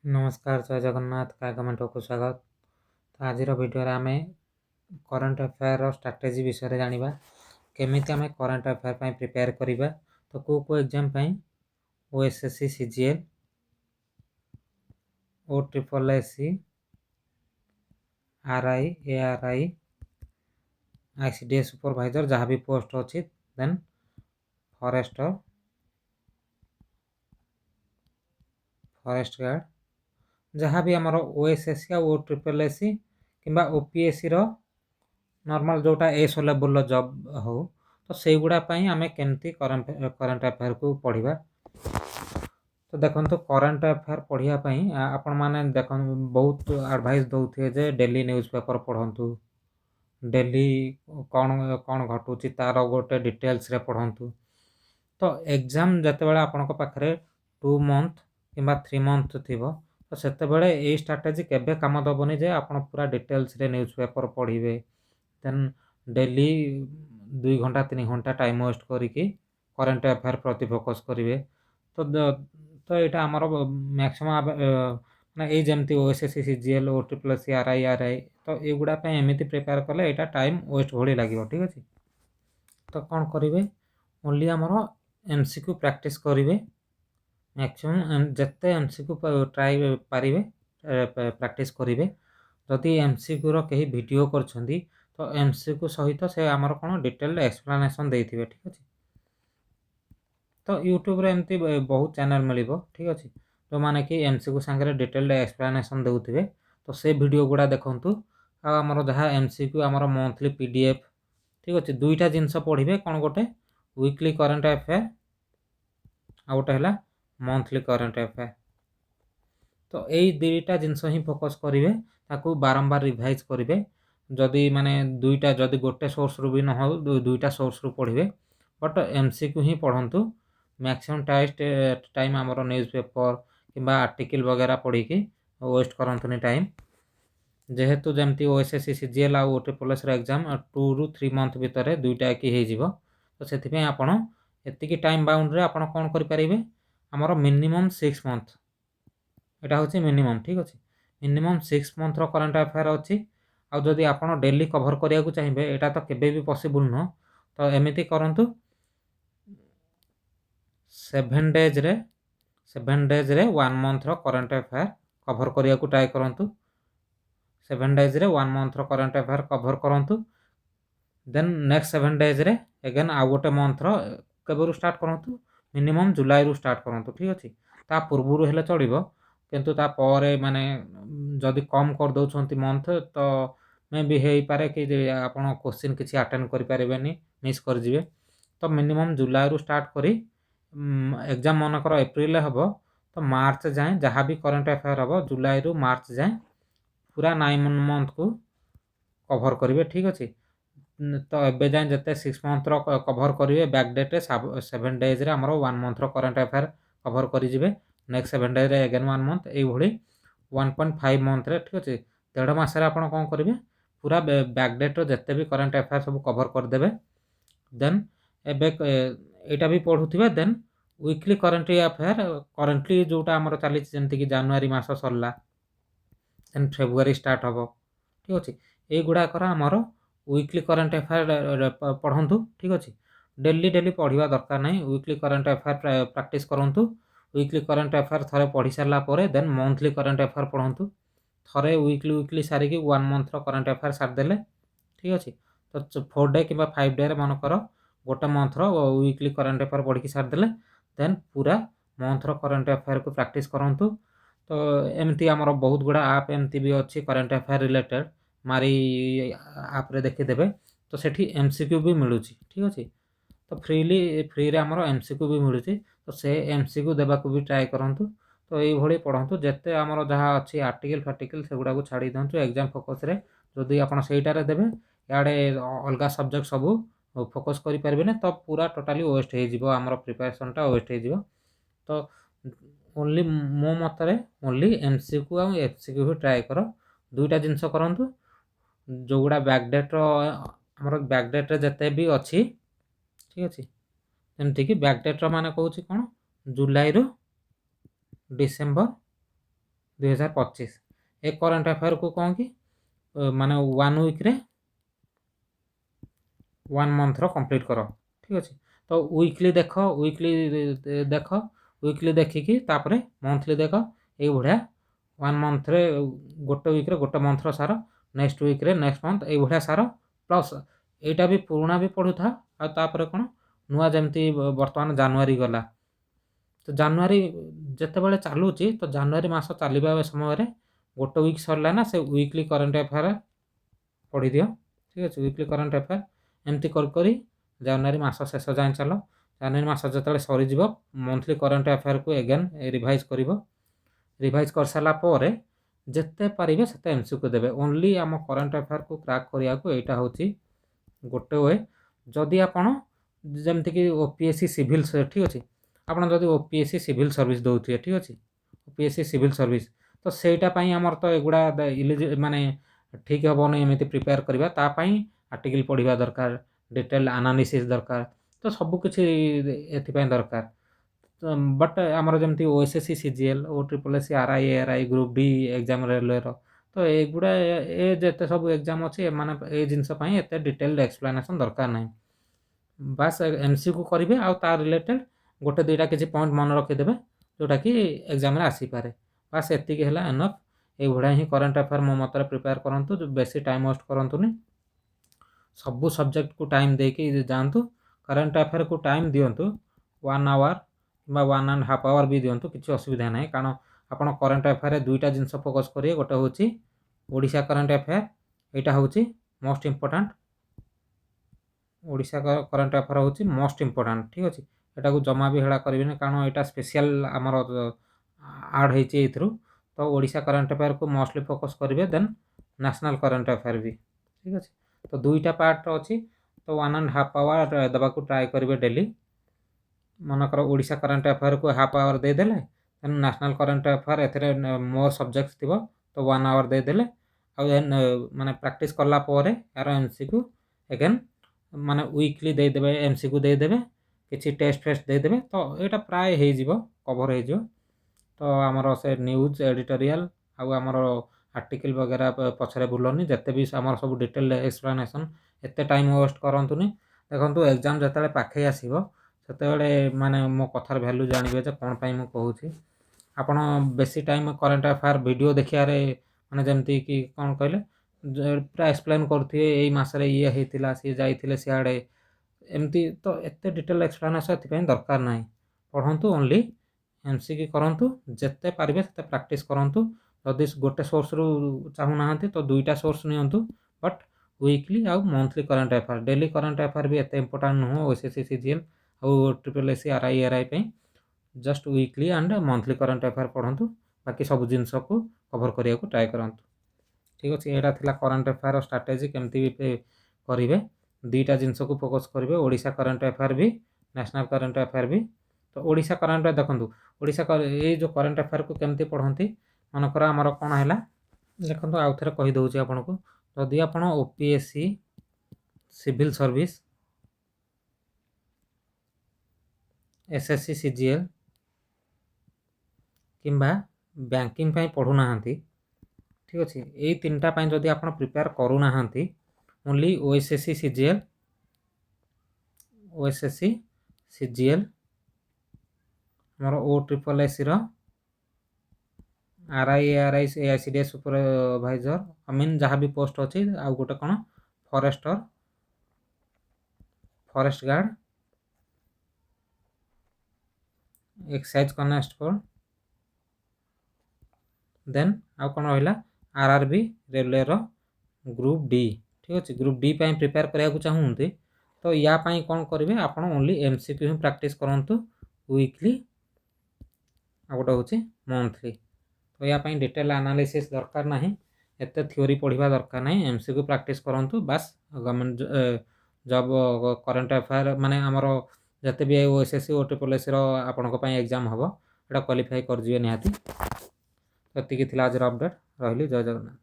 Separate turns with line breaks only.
नमस्कार जय जगन्नाथ काय कमेंट को स्वागत। तो आज वीडियो आम करंट अफेयर स्ट्राटेजी विषय जाना केमी आम करंट अफेयर प्रिपेयर करवा। तो को exam OSSC CGL O triple SC RI ARI ICDS supervisor जहाँ भी पोस्ट अच्छी देन फॉरेस्ट गार्ड जहाँ भी आमर ओएसएससी ओ ट्रिपल एससी किंबा ओपीएससी नॉर्मल जोटा एसओ लेवल जॉब हो तो से गुड़ापाई आम केमती करंट अफेयर को पढ़ा। तो देखो तो करंट अफेयर पढ़ाई आपण मैंने देख बहुत एडवाइस दौथे जे डेली न्यूज़ पेपर पढ़ंतु डेली कौन कौन घटुची तार गोटे डिटेल्स रे पढ़ंतु। तो एग्जाम जिते बड़े आपण पाखे 2 मंथ किंबा 3 मंथ थी तो से यही स्ट्राटेजी केबे काम दबनी जे आप पूरा डिटेल्स रे न्यूज़ पेपर पढ़े देन डेली 2 घंटा 3 घंटा टाइम वेस्ट करके करंट अफेयर प्रति फोकस करेंगे। तो तो यहाँ आमर मैक्सिमम ना जमती OSSC CGL O triple SC RI तो युगुड़ा एमती प्रिपेयर कले यहाँ टाइम वेस्ट भाई लगे। ठीक अच्छे तो कौन करेंगे ओनली आमर एमसीक्यू प्रैक्टिस करेंगे मैक्सिमम जिते एमसीक्यू ट्राई पारे प्रैक्टिस करेंगे। जदि एमसीक्यू कहीं वीडियो कर तो एमसीक्यू सहित से आमर कौन डिटेल एक्सप्लेनेशन देते। ठीक अच्छे तो यूट्यूब रे एमती बहुत चैनल मिल ठीक अच्छे जो मैंने कि एमसीक्यू सांगे डिटेल एक्सप्लेनेशन देते तो से वीडियो गुड़ा देखूँ आमर जहाँ एमसीक्यू आमर मंथली पीडीएफ ठीक अच्छे दुईटा जिनस पढ़े कौन गोटे वीकली करंट अफेयर आ गोटे है मंथली करंट अफेयर। तो यही दुईटा जिनस ही फोकस करेंगे ताकू बारंबार रिवाइज करेंगे जदि माने दुईटा जदि गोटे सोर्स रु भी न हो दुईटा सोर्स रु पढ़े बट एमसीक्यू ही पढ़ंतु मैक्सिमम टाइम आमर न्यूज़ पेपर किंबा आर्टिकल वगैरह पढ़ी वेस्ट करंतुनी टाइम जेहेतु जमती ओएसएससी सीजीएल आ ट्रिपल एस एग्जाम 2 ରୁ 3 मंथ भितर दुईटा एक हो तो से आपण एतिकी टाइम बाउंड रे आपण कौन करें आमर मिनिमम 6 मंथ यहाँ हूँ मिनिमम। ठीक अच्छे मिनिमम 6 मंथ करंट अफेयर अच्छी आदि आप डेली कभर करने को चाहिए यहाँ तो केवे भी पॉसिबल नुह तो एमती करूँ 7 डेज रे 1 मंथ करंट अफेयर कभर करने को ट्राए करूँ 7 डेज रे 1 मंथ करंट अफेयर कभर करूँ देन नेक्स्ट 7 डेज रे अगेन आउ गोटे मंथ केबरू स्टार्ट करूँ मिनिमम जुलाई रु स्टार्ट करूँ। ठीक अच्छे ता पूर्व हेले चलो किंतु तापर माने जदि कम कर दौरान मंथ तो मे भी हो पारे कि आप क्वेश्चन किसी अटेंड करें मिस करजे तो मिनिमम जुलाई रु स्टार्ट करी एग्जाम मनकर एप्रिल हम तो मार्च जाए जहाँ भी करंट अफेयर हम जुलाई रु मार्च जाए पूरा 9 मंथ को कभर करेंगे। ठीक अच्छे तो एबे जाए जिते 6 मंथ कभर करेंगे बैकडेट 7 डेज रे आमर 1 मंथ करंट अफेयर कभर करेंगे नेक्स्ट 7 डेज रे अगेन 1 मंथ ये 1.5 मंथ रे। ठीक अच्छे 1.5 मास कौन करेंगे पूरा बैकडेट जिते भी करंट अफेयर सब कभर करदे देन एटा भी पढ़ुवे then weekly current affair currently जोटा आमर चली जमीक जानुरी मस सरला देन फेब्रुआरी स्टार्ट हम। ठीक अच्छे ये गुड़ाकर आमर वीकली करंट अफेयर पढ़ंतु। ठीक अच्छे डेली डेली पढ़ा दरकार नहीं वीकली करंट अफेयर प्रैक्टिस करूँ वीकली करंट अफेयर थे पढ़ी सारापर देन मंथली करंट अफेयर पढ़ंतु थे वीकली सारिकी 1 मंथ करंट अफेयर सारिदेले। ठीक अच्छे तो 4 डे कि 5 डे मनकर गोटे मंथ वीकली करंट अफेयर पढ़ी सारिदेले देन पूरा मंथ करंट अफेयर को प्रैक्टिस करूँ। तो एमती आमर बहुत गुड़ा आप एमती भी अच्छी करंट अफेयर रिलेटेड मारी आप देखीदे तो सेठी एमसीक्यू भी मिलूँ। ठीक अच्छे तो फ्री रे आमर एमसीक्यू भी मिलूँ तो से एमसीक्यू देवाक भी ट्राए करूँ। तो ये पढ़ंतु जिते आमर जहाँ अच्छी आर्टिकल फार्टिकल से गुड़ा छाड़ी दिंतु एग्जाम फोकस रे जदि आप सहीटारे देवे इे अलग सब्जेक्ट सब फोकस करें तो पूरा टोटाली वेस्ट हो आमर प्रिपरेशनटा वेस्ट हो। तो ओनली मो मतरे ओनली एमसीक्यू आ एफसीक्यू भी ट्राए कर दुईटा जिनस करूँ जो गुड़ा बैकडेट आमर बैकडेट जिते भी अच्छी। ठीक अच्छे जमती कि बैकडेट मान कौन जुलाई रु डिसेम्बर 2025 ए करंट अफेयर को कौन कि माने 1 वीक रे 1 मंथ रो कंप्लीट करो ठीक अछि। तो वीकली देखो वीकली देखिकी तापरे मंथली देखो ए भढ़िया 1 मंथ रे गोटे वीक रे गोटे मंथ रो सार नेक्स्ट वीक रे नेक्स्ट मंथ ए भढ़िया सार प्लस एटा भी पुराना भी पढुथा आ तापरे कोन नुआ जेमती वर्तमान जनवरी गला तो जनवरी जेतेबेले चालूची तो जनवरी मास चलिबा समय रे गोटे वीक सरला ना से वीकली करंट अफेयर पढ़ी दियो ठीक अछि। वीकली करंट अफेयर एमती कर करी जनवरी मास शेष जाए चलो जनवरी मास जतले सरी जीवो मंथली करंट अफेयर को अगेन रिवाइज करिवो रिवाइज कर साला परे जेते पारिबे सेते एमसीक्यू देबे ओनली आम करंट अफेयर को क्रैक करिया को एटा होची गोटे वे जदि आपण जेमति कि ओपीएससी सिविल ठीक अछि आपण जदि ओपीएससी सिविल सर्विस दउथिए ठीक अछि ओपीएससी सिविल सर्विस तो सेटा पई हमर तो एगुडा माने ठीक हबो नै एमिति प्रिपेयर करबा ता पई आर्टिकल पढ़िबा दरकार डिटेल एनालिसिस दरकार तो सब किछि एथि पई दरकार बट आमर जमती OSSC CGL O triple SC RI ARI group D exam railway रो तो एगुडा ए जेते सब एग्जाम अछि माने ए जिंस पई एते डिटेल एक्सप्लेनेशन दरकार नै बस एमसीक्यू करिवे आ तार रिलेटेड गोटे दुईटा किसी पॉइंट मन रखी देबे जोटा कि एग्जाम रे आसी पारे बस एतिक हैला एनफ ए भड़ा ही करंट अफेयर मो मतरे प्रिपेयर करंतु बेसी टाइम वेस्ट करंतुनी सब सब्जेक्ट को टाइम देके जानतु करंट अफेयर को टाइम दियंतु 1 आवर किंबा 1.5 आवर भी दियंतु किसी असुविधा नहीं कारण आपण करंट अफेयर दुईटा जिनस फोकस करिए गोटे होची ओडिशा करंट अफेयर एटा होची most important Odisha current affair होची मोस्ट इंपोर्टेंट ठीक अछि एटा को जमा भी हेला करबिने कारण एटा स्पेशल हमर ऐड हेची एथरु तो ओडिशा करंट अफेयर को मोस्टली फोकस करिवे देन नेशनल करंट अफेयर भी ठीक अछि। तो दुईटा पार्ट अछि तो 1.5 आवर दबा को ट्राई करिवे डेली मनकर ओडिशा करंट अफेयर को हाफ आवर दे देले देन नेशनल करंट अफेयर एथरे मोर सब्जेक्ट्स थिबो तो 1 आवर दे देले आ देन माने प्रैक्टिस करला परे यार एमसीक्यू अगेन माने वीकली दे देबे एमसीक्यू दे देबे किछि टेस्ट फेस्ट दे देबे तो एटा प्राय हे जिवो कवर हे जिवो तो हमर से न्यूज़ एडिटोरियल आ हमर आर्टिकल वगैरह पछरे बुलनी जते भी हमर सब डिटेल एक्सप्लेनेशन एते टाइम वेस्ट करंतुनी देखंतु एग्जाम जतले पाखे आसीबो सेतेबेले माने मो कथार वैल्यू जानिबे जे कोन पई मो कहूची आपण बेसी टाइम करंट अफेयर वीडियो देखिया रे माने जेमती कि कोन कहले पूरा एक्सप्लेन करथिए एई मास रे ये हेतिला से जाइथिले सियाडे एमती तो एते डिटेल एक्सप्लेनेशन एथि पई दरकार नै पढंतु ओनली एमसीक्यू करंतु जेते पारिबे सेते प्रैक्टिस करंतु जदि गोटे सोर्स रु चाहू नाहंती तो दुईटा सोर्स नियंतु बट वीकली आ monthly current affair daily current affair भी एते इंपोर्टेंट नुह ओएसएससी सीजीएल आ ट्रिपल एससी आरआई एआरआई पई just weekly and monthly current affair पढंतु बाकी सब जिंस को कवर करिया को ट्राई करंतु ठीक अछि। एटा थिला करंट अफेयर स्ट्रेटजी केमती भी करिवे दुईटा जिंस को फोकस करिवे ओडिशा करंट अफेयर भी नेशनल करंट अफेयर भी तो ओडिशा करंट देखंतु ओडिशा ए जो करंट अफेयर को केमती पढंती मनकर हमर कोन हैला देखंतु आउ थरे कहि दउची आपन को जदि आपण OPSC civil service SSC CGL किंबा बैंकिंग पई पढु नाहंती ठीक अछि एई तीनटा पई जदि आपण प्रिपेयर करू नाहंती ओनली ओएसएससी सीजीएल हमर ओ ट्रिपल एससी रो RI ARI AICDS supervisor I mean जहाँ भी पोस्ट अच्छी आउ गोटे कौन forest guard excise constable then आउ कौन रहा आरआरबी रेलवे रो ग्रुप डी ठीक अच्छे ग्रुप डी पे प्रिपेयर कराया चाहूँगी तो या कौन करेंगे आप ओनली एमसीक्यू ही प्रैक्टिस करूँ वीकली आ गोटे हूँ मंथली तो या डिटेल एनालिसिस दरकार ना एते थ्योरी पढ़ा दरकार ना एमसीक्यू प्रैक्टिस करूँ बास गवर्नमेंट जॉब करंट अफेयर माने आमर जते भी ओएसएससी ओ ट्रिपल एससी आपण एग्जाम हम एटा क्वालिफाई कर निहाती। एतिकी थिला आज अपडेट रही जय जगन्नाथ।